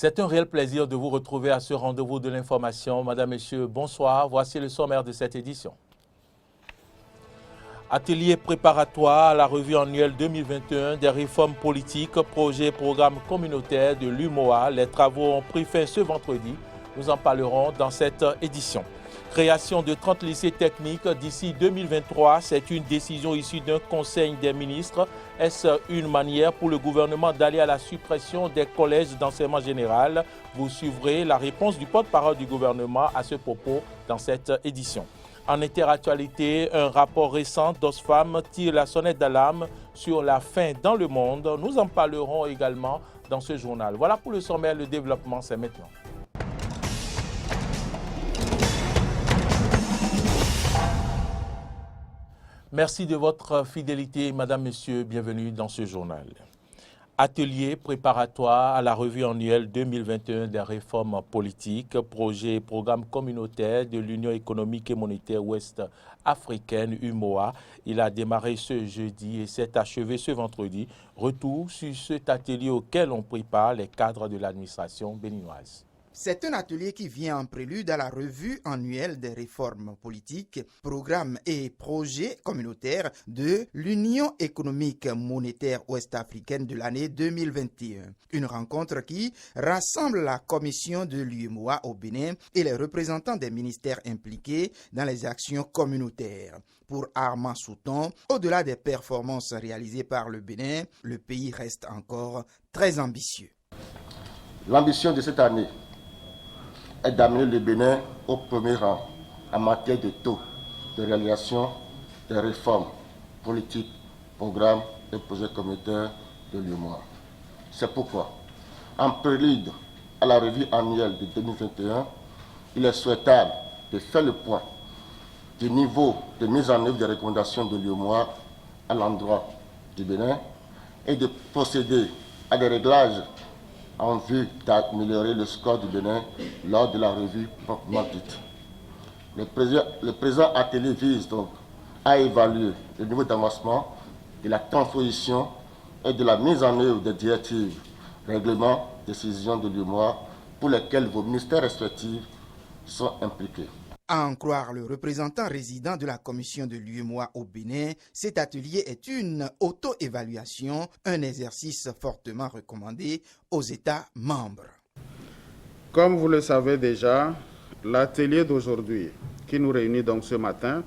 C'est un réel plaisir de vous retrouver à ce rendez-vous de l'information. Madame, Messieurs, bonsoir. Voici le sommaire de cette édition. Atelier préparatoire à la revue annuelle 2021 des réformes politiques, projets et programmes communautaires de l'UMOA. Les travaux ont pris fin ce vendredi. Nous en parlerons dans cette édition. Création de 30 lycées techniques d'ici 2023, c'est une décision issue d'un conseil des ministres. Est-ce une manière pour le gouvernement d'aller à la suppression des collèges d'enseignement général? Vous suivrez la réponse du porte-parole du gouvernement à ce propos dans cette édition. En interactualité, un rapport récent d'Oxfam tire la sonnette d'alarme sur la faim dans le monde. Nous en parlerons également dans ce journal. Voilà pour le sommaire, le développement, c'est maintenant. Merci de votre fidélité, Madame, Messieurs, bienvenue dans ce journal. Atelier préparatoire à la revue annuelle 2021 des réformes politiques, projets et programmes communautaires de l'Union économique et monétaire ouest africaine, UMOA. Il a démarré ce jeudi et s'est achevé ce vendredi. Retour sur cet atelier auquel ont pris part les cadres de l'administration béninoise. C'est un atelier qui vient en prélude à la revue annuelle des réformes politiques, programmes et projets communautaires de l'Union économique monétaire ouest-africaine de l'année 2021. Une rencontre qui rassemble la commission de l'UMOA au Bénin et les représentants des ministères impliqués dans les actions communautaires. Pour Armand Souton, au-delà des performances réalisées par le Bénin, le pays reste encore très ambitieux. L'ambition de cette année est d'amener le Bénin au premier rang en matière de taux de réalisation des réformes politiques, programmes et projets communautaires de l'UMOA. C'est pourquoi, en prélude à la revue annuelle de 2021, il est souhaitable de faire le point du niveau de mise en œuvre des recommandations de l'UMOA à l'endroit du Bénin et de procéder à des réglages en vue d'améliorer le score du Bénin lors de la revue proprement dite. Le présent atelier vise donc à évaluer le niveau d'avancement de la transposition et de la mise en œuvre des directives, règlements, décisions de l'UMOA pour lesquels vos ministères respectifs sont impliqués. À en croire le représentant résident de la commission de l'UMOA au Bénin, cet atelier est une auto-évaluation, un exercice fortement recommandé aux États membres. Comme vous le savez déjà, l'atelier d'aujourd'hui, qui nous réunit donc ce matin,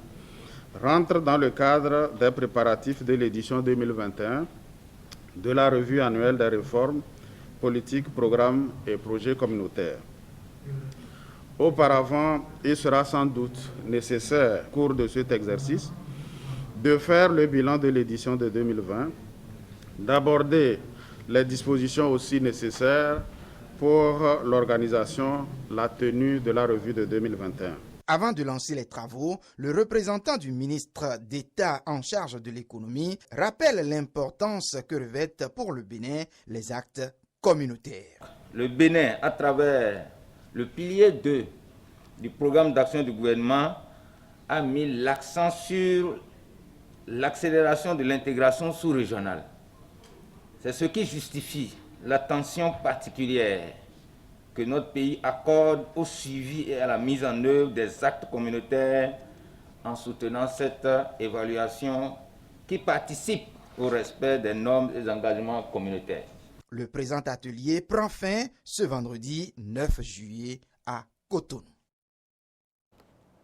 rentre dans le cadre des préparatifs de l'édition 2021 de la revue annuelle des réformes politiques, programmes et projets communautaires. Auparavant, il sera sans doute nécessaire, au cours de cet exercice, de faire le bilan de l'édition de 2020, d'aborder les dispositions aussi nécessaires pour l'organisation, la tenue de la revue de 2021. Avant de lancer les travaux, le représentant du ministre d'État en charge de l'économie rappelle l'importance que revêtent pour le Bénin les actes communautaires. Le Bénin, à travers le pilier 2 du programme d'action du gouvernement, a mis l'accent sur l'accélération de l'intégration sous-régionale. C'est ce qui justifie l'attention particulière que notre pays accorde au suivi et à la mise en œuvre des actes communautaires en soutenant cette évaluation qui participe au respect des normes et des engagements communautaires. Le présent atelier prend fin ce vendredi 9 juillet à Cotonou.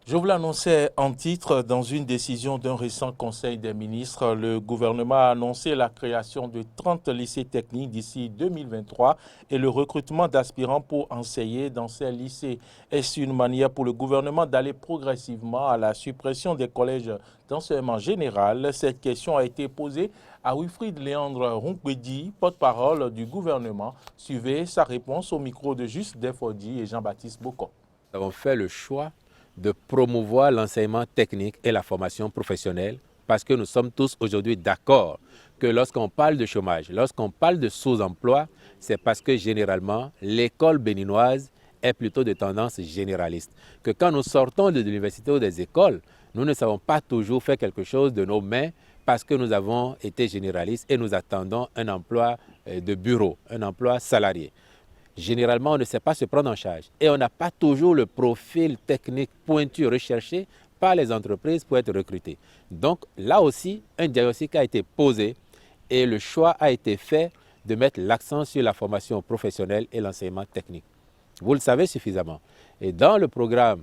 Je vous l'annonçais en titre, dans une décision d'un récent conseil des ministres, le gouvernement a annoncé la création de 30 lycées techniques d'ici 2023 et le recrutement d'aspirants pour enseigner dans ces lycées. Est-ce une manière pour le gouvernement d'aller progressivement à la suppression des collèges d'enseignement général? Cette question a été posée à Wilfried Léandre Ronkwedi, porte-parole du gouvernement. Suivez sa réponse au micro de Juste Defodi et Jean-Baptiste Bocon. Nous avons fait le choix de promouvoir l'enseignement technique et la formation professionnelle parce que nous sommes tous aujourd'hui d'accord que lorsqu'on parle de chômage, lorsqu'on parle de sous-emploi, c'est parce que généralement l'école béninoise est plutôt de tendance généraliste. Que quand nous sortons de l'université ou des écoles, nous ne savons pas toujours faire quelque chose de nos mains parce que nous avons été généralistes et nous attendons un emploi de bureau, un emploi salarié. généralement, on ne sait pas se prendre en charge. Et on n'a pas toujours le profil technique pointu recherché par les entreprises pour être recruté. Donc là aussi, un diagnostic a été posé et le choix a été fait de mettre l'accent sur la formation professionnelle et l'enseignement technique. Vous le savez suffisamment. Et dans le programme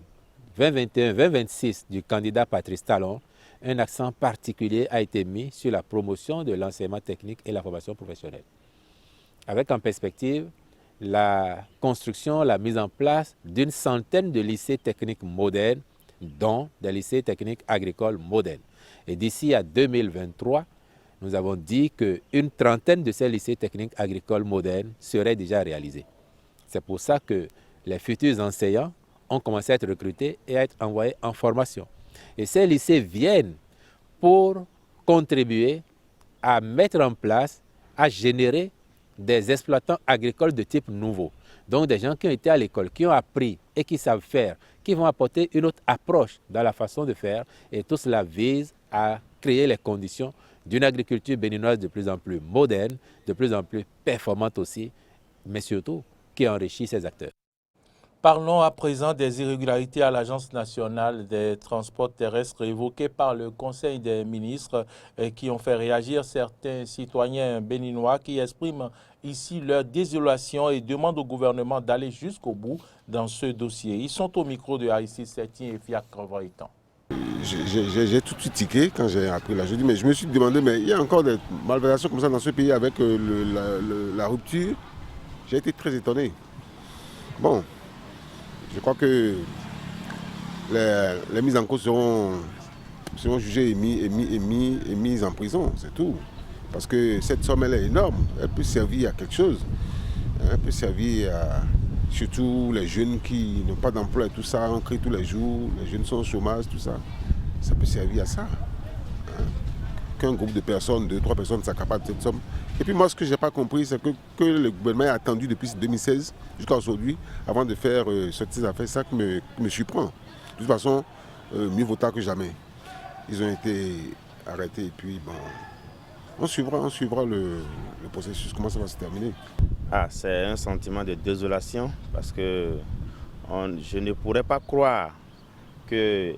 2021-2026 du candidat Patrice Talon, un accent particulier a été mis sur la promotion de l'enseignement technique et la formation professionnelle. Avec en perspective la construction, la mise en place d'une centaine de lycées techniques modernes, dont des lycées techniques agricoles modernes. Et d'ici à 2023, nous avons dit qu'une trentaine de ces lycées techniques agricoles modernes seraient déjà réalisés. C'est pour ça que les futurs enseignants ont commencé à être recrutés et à être envoyés en formation. Et ces lycées viennent pour contribuer à mettre en place, à générer des exploitants agricoles de type nouveau. Donc des gens qui ont été à l'école, qui ont appris et qui savent faire, qui vont apporter une autre approche dans la façon de faire. Et tout cela vise à créer les conditions d'une agriculture béninoise de plus en plus moderne, de plus en plus performante aussi, mais surtout qui enrichit ses acteurs. Parlons à présent des irrégularités à l'Agence nationale des transports terrestres évoquées par le Conseil des ministres qui ont fait réagir certains citoyens béninois qui expriment ici leur désolation et demandent au gouvernement d'aller jusqu'au bout dans ce dossier. Ils sont au micro de Aristide Setien et Fiacre Voitan. J'ai tout de suite tiqué quand j'ai appris là. Je dis, mais je me suis demandé, mais il y a encore des malversations comme ça dans ce pays avec la rupture. J'ai été très étonné. Bon. Je crois que les mises en cause seront jugées et mises en prison, c'est tout. Parce que cette somme, elle est énorme. Elle peut servir à quelque chose. Elle peut servir à surtout les jeunes qui n'ont pas d'emploi et tout ça, on crie tous les jours, les jeunes sont au chômage, tout ça. Ça peut servir à ça. Qu'un groupe de personnes, 2-3 personnes s'accaparent de cette somme. Et puis moi, ce que je n'ai pas compris, c'est que le gouvernement a attendu depuis 2016 jusqu'à aujourd'hui avant de faire cette affaire. Ça qui me surprend. De toute façon, mieux vaut tard que jamais. Ils ont été arrêtés et puis bon, on suivra le processus, comment ça va se terminer. C'est un sentiment de désolation parce que je ne pourrais pas croire que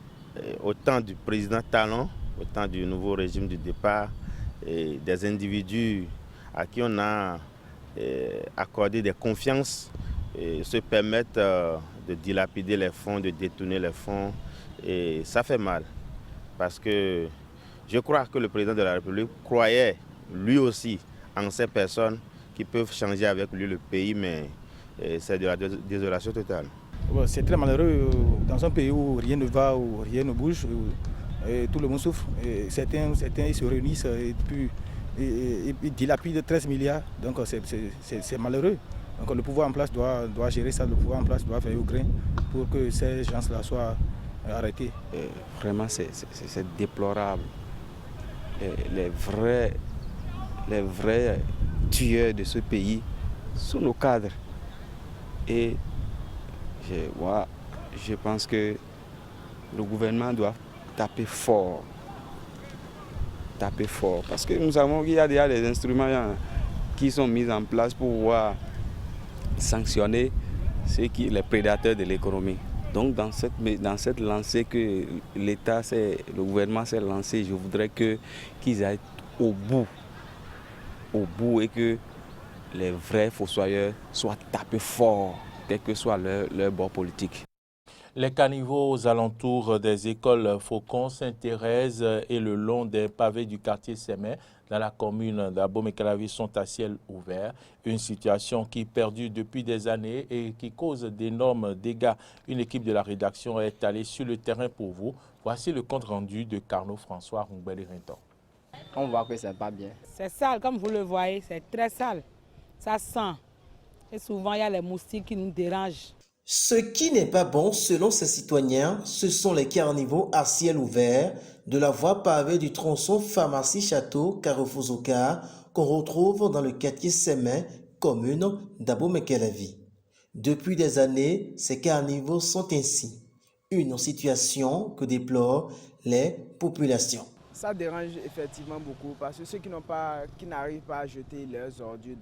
au temps du président Talon, au temps du nouveau régime du départ, et des individus à qui on a accordé des confiances se permettent de dilapider les fonds, de détourner les fonds. Et ça fait mal parce que je crois que le président de la République croyait lui aussi en ces personnes qui peuvent changer avec lui le pays, mais c'est de la désolation totale. C'est très malheureux dans un pays où rien ne va, où rien ne bouge, où tout le monde souffre. Et certains ils se réunissent et puis ils dilapident 13 milliards, donc c'est malheureux. Donc le pouvoir en place doit gérer ça, le pouvoir en place doit faire au grain pour que ces gens-là soient arrêtés. Vraiment c'est déplorable. Les vrais tueurs de ce pays sont nos cadres. Et je pense que le gouvernement doit taper fort. Parce que nous savons qu'il y a déjà des instruments qui sont mis en place pour pouvoir sanctionner les prédateurs de l'économie. Donc dans cette lancée que le gouvernement s'est lancé, je voudrais qu'ils aillent au bout et que les vrais fossoyeurs soient tapés fort, quel que soit leur bord politique. Les caniveaux aux alentours des écoles Faucon, Sainte-Thérèse et le long des pavés du quartier Sémé dans la commune d'Abomey-Calavi sont à ciel ouvert. Une situation qui perdure depuis des années et qui cause d'énormes dégâts. Une équipe de la rédaction est allée sur le terrain pour vous. Voici le compte rendu de Carnot François Ringbeli-Rinton. On voit que c'est pas bien. C'est sale, comme vous le voyez, c'est très sale. Ça sent. Et souvent, il y a les moustiques qui nous dérangent. Ce qui n'est pas bon, selon ces citoyens, ce sont les caniveaux à ciel ouvert de la voie pavée du tronçon Pharmacie-Château Carrefour-Zoka qu'on retrouve dans le quartier Sémé, commune d'Abomey-Calavi. Depuis des années, ces caniveaux sont ainsi. Une situation que déplorent les populations. Ça dérange effectivement beaucoup parce que ceux qui n'arrivent pas à jeter leurs ordures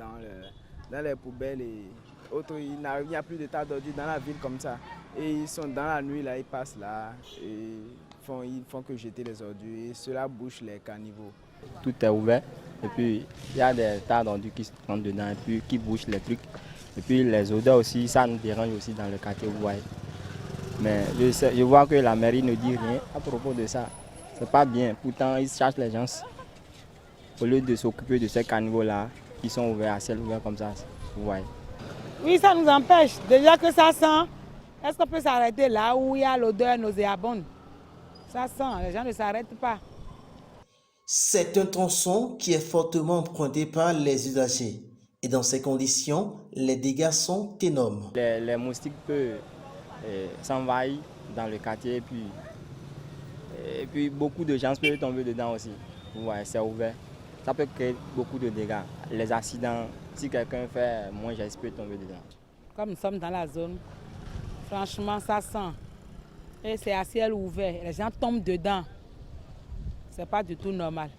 dans les poubelles et Autres, il n'y a plus de tas d'ordures dans la ville comme ça. Et ils sont dans la nuit, là, ils passent là, et ils font que jeter les ordures, et cela bouche les caniveaux. Tout est ouvert, et puis il y a des tas d'ordures qui se rentrent dedans, et puis qui bouchent les trucs. Et puis les odeurs aussi, ça nous dérange aussi dans le quartier, vous voyez. Mais je vois que la mairie ne dit rien à propos de ça. C'est pas bien, pourtant ils cherchent les gens. Au lieu de s'occuper de ces caniveaux-là, qui sont ouverts à ciel ouvert comme ça, vous voyez. Oui, ça nous empêche. Déjà que ça sent, est-ce qu'on peut s'arrêter là où il y a l'odeur nauséabonde? Ça sent, les gens ne s'arrêtent pas. C'est un tronçon qui est fortement emprunté par les usagers. Et dans ces conditions, les dégâts sont énormes. Les moustiques peuvent s'envahir dans le quartier et puis beaucoup de gens peuvent tomber dedans aussi. Vous voyez, c'est ouvert. Ça peut créer beaucoup de dégâts. Les accidents, si quelqu'un fait moins geste, peut tomber dedans. Comme nous sommes dans la zone, franchement, ça sent. Et c'est à ciel ouvert. Les gens tombent dedans. C'est pas du tout normal.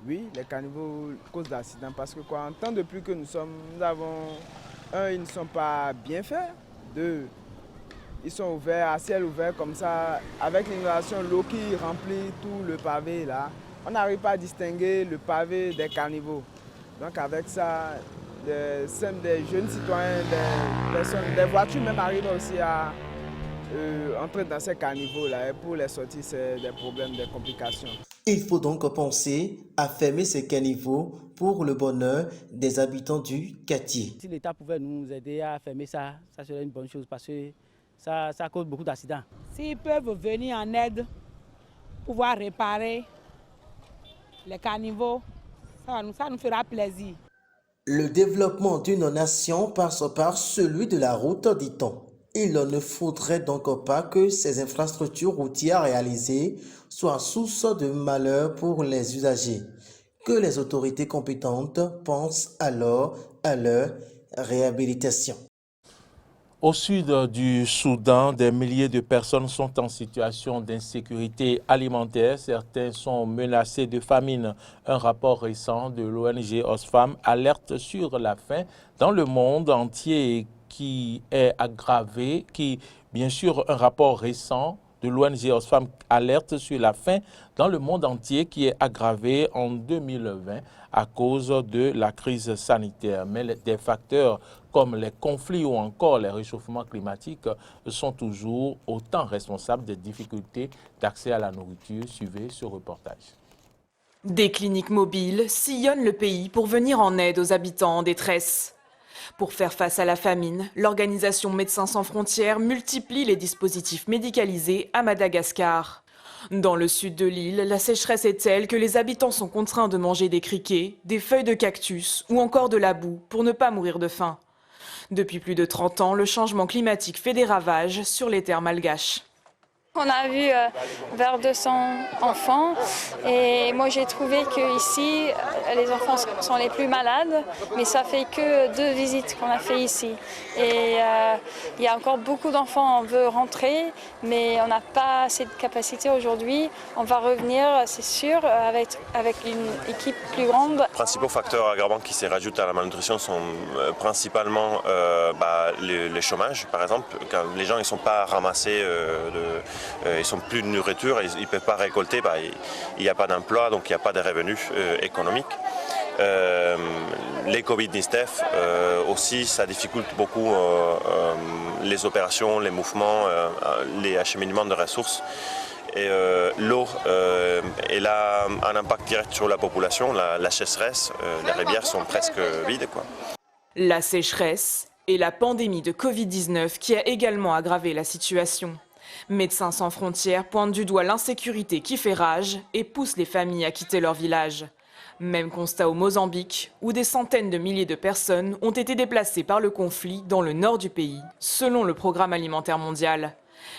Oui, les caniveaux causent d'accidents parce que en temps de pluie que nous sommes, nous avons, ils ne sont pas bien faits. Deux, ils sont ouverts, à ciel ouvert comme ça, avec l'inondation, l'eau qui remplit tout le pavé là. On n'arrive pas à distinguer le pavé des caniveaux. Donc avec ça, des jeunes citoyens, des personnes, des voitures même arrivent aussi à entrer dans ces caniveaux-là. Et pour les sortir, c'est des problèmes, des complications. Il faut donc penser à fermer ces caniveaux pour le bonheur des habitants du quartier. Si l'État pouvait nous aider à fermer ça, ça serait une bonne chose parce que ça cause beaucoup d'accidents. S'ils peuvent venir en aide, pouvoir réparer les caniveaux, ça nous fera plaisir. Le développement d'une nation passe par celui de la route, dit-on. Il ne faudrait donc pas que ces infrastructures routières réalisées soient source de malheur pour les usagers. Que les autorités compétentes pensent alors à leur réhabilitation. Au sud du Soudan, des milliers de personnes sont en situation d'insécurité alimentaire. Certains sont menacés de famine. Un rapport récent de l'ONG Oxfam alerte sur la faim dans le monde entier qui est aggravé, bien sûr, un rapport récent de l'ONG Oxfam alerte sur la faim dans le monde entier qui est aggravée en 2020 à cause de la crise sanitaire. Mais des facteurs comme les conflits ou encore les réchauffements climatiques sont toujours autant responsables des difficultés d'accès à la nourriture. Suivez ce reportage. Des cliniques mobiles sillonnent le pays pour venir en aide aux habitants en détresse. Pour faire face à la famine, l'organisation Médecins sans frontières multiplie les dispositifs médicalisés à Madagascar. Dans le sud de l'île, la sécheresse est telle que les habitants sont contraints de manger des criquets, des feuilles de cactus ou encore de la boue pour ne pas mourir de faim. Depuis plus de 30 ans, le changement climatique fait des ravages sur les terres malgaches. On a vu vers 200 enfants et moi j'ai trouvé qu'ici les enfants sont les plus malades, mais ça fait que 2 visites qu'on a fait ici. Et il y a encore beaucoup d'enfants, on veut rentrer, mais on n'a pas assez de capacité aujourd'hui. On va revenir, c'est sûr, avec une équipe plus grande. Les principaux facteurs aggravants qui se rajoutent à la malnutrition sont principalement le chômage, par exemple. Quand les gens ne sont pas ramassés ils sont plus de nourriture, ils ne peuvent pas récolter, il n'y a pas d'emploi, donc il n'y a pas de revenus économiques. Les Covid-19 aussi, ça difficulte beaucoup les opérations, les mouvements, les acheminements de ressources. Et l'eau, elle a un impact direct sur la population, la sécheresse, les rivières sont presque vides, quoi. La sécheresse et la pandémie de Covid-19 qui a également aggravé la situation. Médecins sans frontières pointent du doigt l'insécurité qui fait rage et pousse les familles à quitter leur village. Même constat au Mozambique, où des centaines de milliers de personnes ont été déplacées par le conflit dans le nord du pays, selon le Programme alimentaire mondial.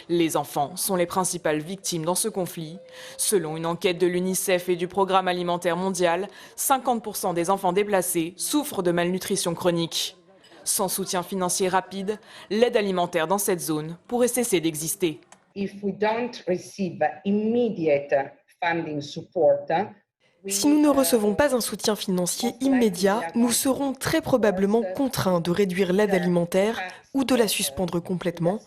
Les enfants sont les principales victimes dans ce conflit. Selon une enquête de l'UNICEF et du Programme alimentaire mondial, 50% des enfants déplacés souffrent de malnutrition chronique. Sans soutien financier rapide, l'aide alimentaire dans cette zone pourrait cesser d'exister. If we don't receive immediate funding support, Si nous ne recevons pas un soutien financier immédiat, nous serons très probablement contraints de réduire l'aide alimentaire ou de la suspendre complètement,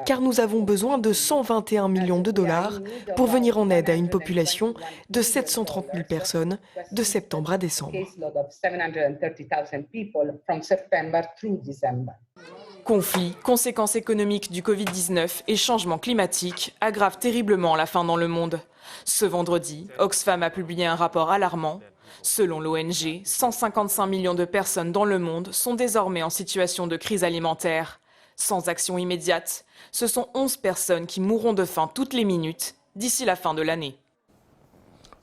car nous avons besoin de 121 millions de dollars pour venir en aide à une population de 730 000 personnes de septembre à décembre. Conflits, conséquences économiques du Covid-19 et changements climatiques aggravent terriblement la faim dans le monde. Ce vendredi, Oxfam a publié un rapport alarmant. Selon l'ONG, 155 millions de personnes dans le monde sont désormais en situation de crise alimentaire. Sans action immédiate, ce sont 11 personnes qui mourront de faim toutes les minutes d'ici la fin de l'année.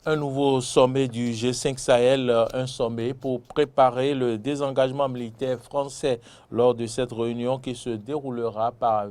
Un nouveau sommet du G5 Sahel, un sommet pour préparer le désengagement militaire français lors de cette réunion qui se déroulera par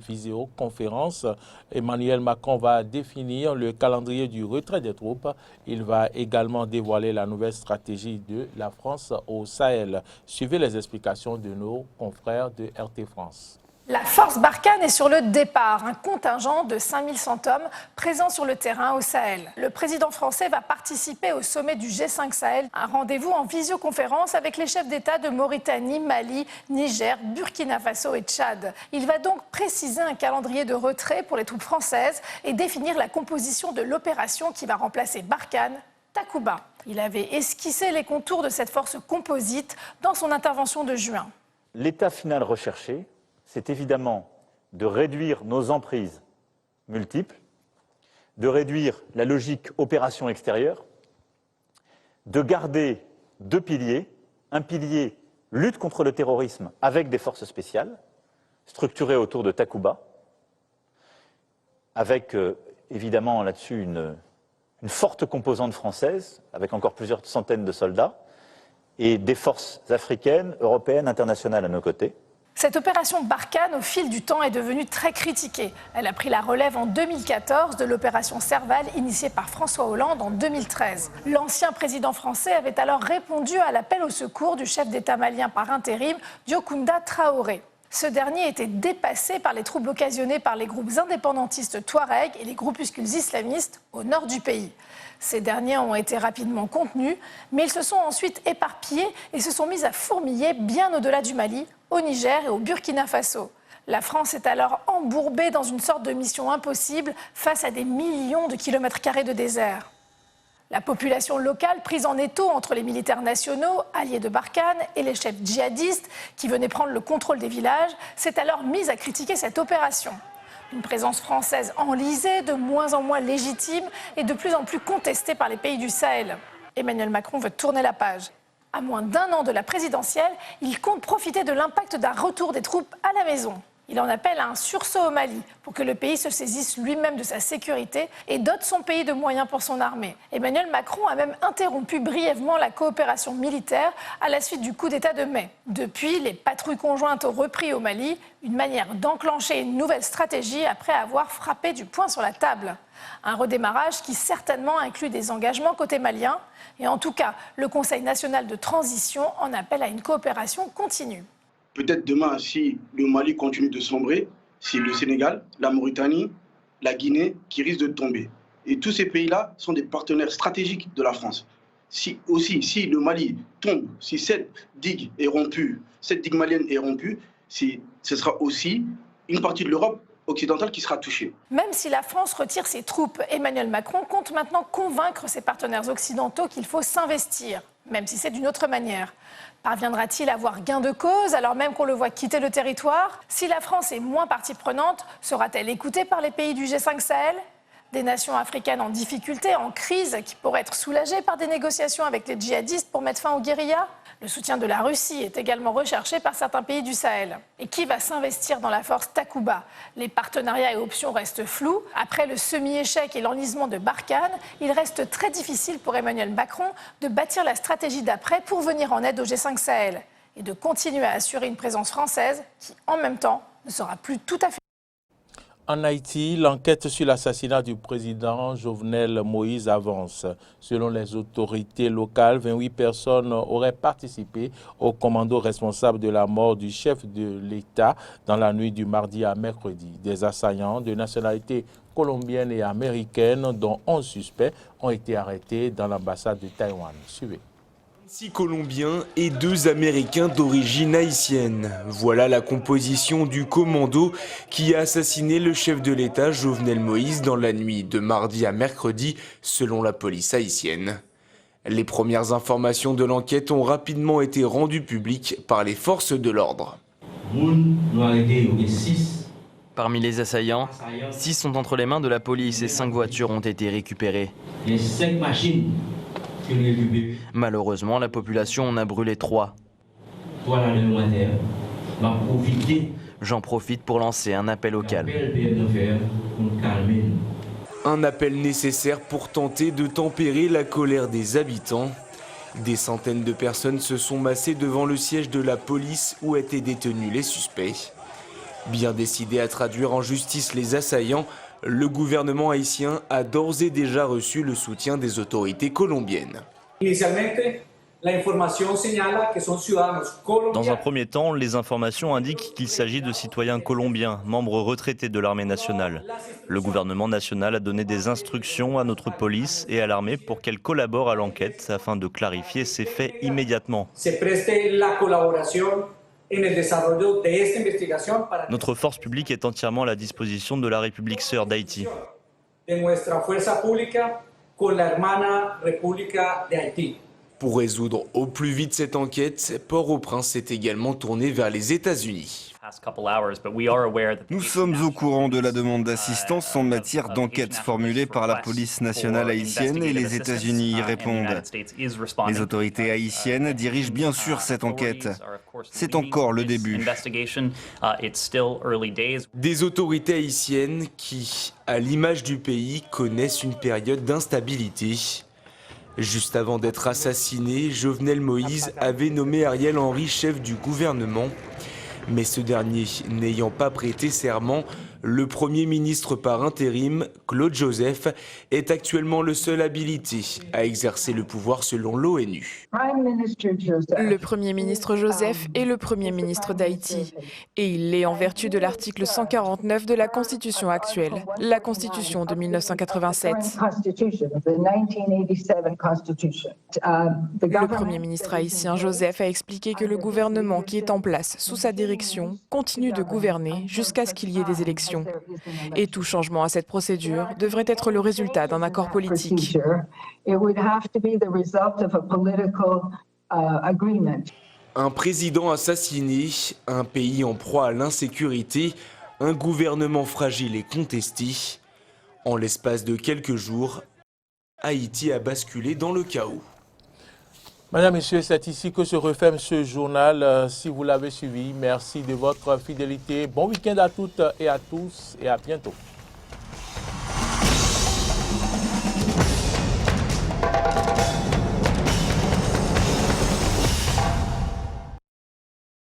visioconférence. Emmanuel Macron va définir le calendrier du retrait des troupes. Il va également dévoiler la nouvelle stratégie de la France au Sahel. Suivez les explications de nos confrères de RT France. La force Barkhane est sur le départ, un contingent de 5100 hommes présents sur le terrain au Sahel. Le président français va participer au sommet du G5 Sahel, un rendez-vous en visioconférence avec les chefs d'État de Mauritanie, Mali, Niger, Burkina Faso et Tchad. Il va donc préciser un calendrier de retrait pour les troupes françaises et définir la composition de l'opération qui va remplacer Barkhane, Takuba. Il avait esquissé les contours de cette force composite dans son intervention de juin. L'état final recherché, c'est évidemment de réduire nos emprises multiples, de réduire la logique opération extérieure, de garder deux piliers. Un pilier lutte contre le terrorisme avec des forces spéciales, structurées autour de Takuba, avec évidemment là-dessus une forte composante française, avec encore plusieurs centaines de soldats, et des forces africaines, européennes, internationales à nos côtés. Cette opération Barkhane, au fil du temps, est devenue très critiquée. Elle a pris la relève en 2014 de l'opération Serval, initiée par François Hollande en 2013. L'ancien président français avait alors répondu à l'appel au secours du chef d'État malien par intérim, Diokounda Traoré. Ce dernier était dépassé par les troubles occasionnés par les groupes indépendantistes Touareg et les groupuscules islamistes au nord du pays. Ces derniers ont été rapidement contenus, mais ils se sont ensuite éparpillés et se sont mis à fourmiller bien au-delà du Mali, au Niger et au Burkina Faso. La France est alors embourbée dans une sorte de mission impossible face à des millions de kilomètres carrés de désert. La population locale, prise en étau entre les militaires nationaux, alliés de Barkhane, et les chefs djihadistes qui venaient prendre le contrôle des villages, s'est alors mise à critiquer cette opération. Une présence française enlisée, de moins en moins légitime et de plus en plus contestée par les pays du Sahel. Emmanuel Macron veut tourner la page. À moins d'un an de la présidentielle, il compte profiter de l'impact d'un retour des troupes à la maison. Il en appelle à un sursaut au Mali pour que le pays se saisisse lui-même de sa sécurité et dote son pays de moyens pour son armée. Emmanuel Macron a même interrompu brièvement la coopération militaire à la suite du coup d'État de mai. Depuis, les patrouilles conjointes ont repris au Mali, une manière d'enclencher une nouvelle stratégie après avoir frappé du poing sur la table. Un redémarrage qui certainement inclut des engagements côté malien. Et en tout cas, le Conseil national de transition en appelle à une coopération continue. Peut-être demain, si le Mali continue de sombrer, c'est le Sénégal, la Mauritanie, la Guinée qui risquent de tomber. Et tous ces pays-là sont des partenaires stratégiques de la France. Si le Mali tombe, si cette digue est rompue, cette digue malienne est rompue, ce sera aussi une partie de l'Europe occidentale qui sera touchée. Même si la France retire ses troupes, Emmanuel Macron compte maintenant convaincre ses partenaires occidentaux qu'il faut s'investir, même si c'est d'une autre manière. Parviendra-t-il à avoir gain de cause alors même qu'on le voit quitter le territoire? Si la France est moins partie prenante, sera-t-elle écoutée par les pays du G5 Sahel? Des nations africaines en difficulté, en crise, qui pourraient être soulagées par des négociations avec les djihadistes pour mettre fin aux guérillas? Le soutien de la Russie est également recherché par certains pays du Sahel. Et qui va s'investir dans la force Takuba? Les partenariats et options restent flous. Après le semi-échec et l'enlisement de Barkhane, il reste très difficile pour Emmanuel Macron de bâtir la stratégie d'après pour venir en aide au G5 Sahel et de continuer à assurer une présence française qui, en même temps, ne sera plus tout à fait... En Haïti, l'enquête sur l'assassinat du président Jovenel Moïse avance. Selon les autorités locales, 28 personnes auraient participé au commando responsable de la mort du chef de l'État dans la nuit du mardi à mercredi. Des assaillants de nationalité colombienne et américaine, dont 11 suspects, ont été arrêtés dans l'ambassade de Taïwan. Suivez. 6 Colombiens et 2 Américains d'origine haïtienne. Voilà la composition du commando qui a assassiné le chef de l'État Jovenel Moïse dans la nuit de mardi à mercredi, selon la police haïtienne. Les premières informations de l'enquête ont rapidement été rendues publiques par les forces de l'ordre. Parmi les assaillants, 6 sont entre les mains de la police et 5 voitures ont été récupérées. Malheureusement, la population en a brûlé 3. J'en profite pour lancer un appel au calme. Un appel nécessaire pour tenter de tempérer la colère des habitants. Des centaines de personnes se sont massées devant le siège de la police où étaient détenus les suspects. Bien décidé à traduire en justice les assaillants, le gouvernement haïtien a d'ores et déjà reçu le soutien des autorités colombiennes. Dans un premier temps, les informations indiquent qu'il s'agit de citoyens colombiens, membres retraités de l'armée nationale. Le gouvernement national a donné des instructions à notre police et à l'armée pour qu'elle collabore à l'enquête afin de clarifier ces faits immédiatement. Notre force publique est entièrement à la disposition de la République sœur d'Haïti. Pour résoudre au plus vite cette enquête, Port-au-Prince s'est également tourné vers les États-Unis. Nous sommes au courant de la demande d'assistance en matière d'enquête formulée par la police nationale haïtienne et les États-Unis y répondent. Les autorités haïtiennes dirigent bien sûr cette enquête. C'est encore le début. Des autorités haïtiennes qui, à l'image du pays, connaissent une période d'instabilité. Juste avant d'être assassiné, Jovenel Moïse avait nommé Ariel Henry chef du gouvernement. Mais ce dernier n'ayant pas prêté serment, le Premier ministre par intérim, Claude Joseph, est actuellement le seul habilité à exercer le pouvoir selon l'ONU. Le Premier ministre Joseph est le Premier ministre d'Haïti et il l'est en vertu de l'article 149 de la Constitution actuelle, la Constitution de 1987. Le Premier ministre haïtien Joseph a expliqué que le gouvernement qui est en place sous sa direction continue de gouverner jusqu'à ce qu'il y ait des élections. Et tout changement à cette procédure devrait être le résultat d'un accord politique. Un président assassiné, un pays en proie à l'insécurité, un gouvernement fragile et contesté. En l'espace de quelques jours, Haïti a basculé dans le chaos. Mesdames, Messieurs, c'est ici que se referme ce journal. Si vous l'avez suivi, merci de votre fidélité. Bon week-end à toutes et à tous et à bientôt.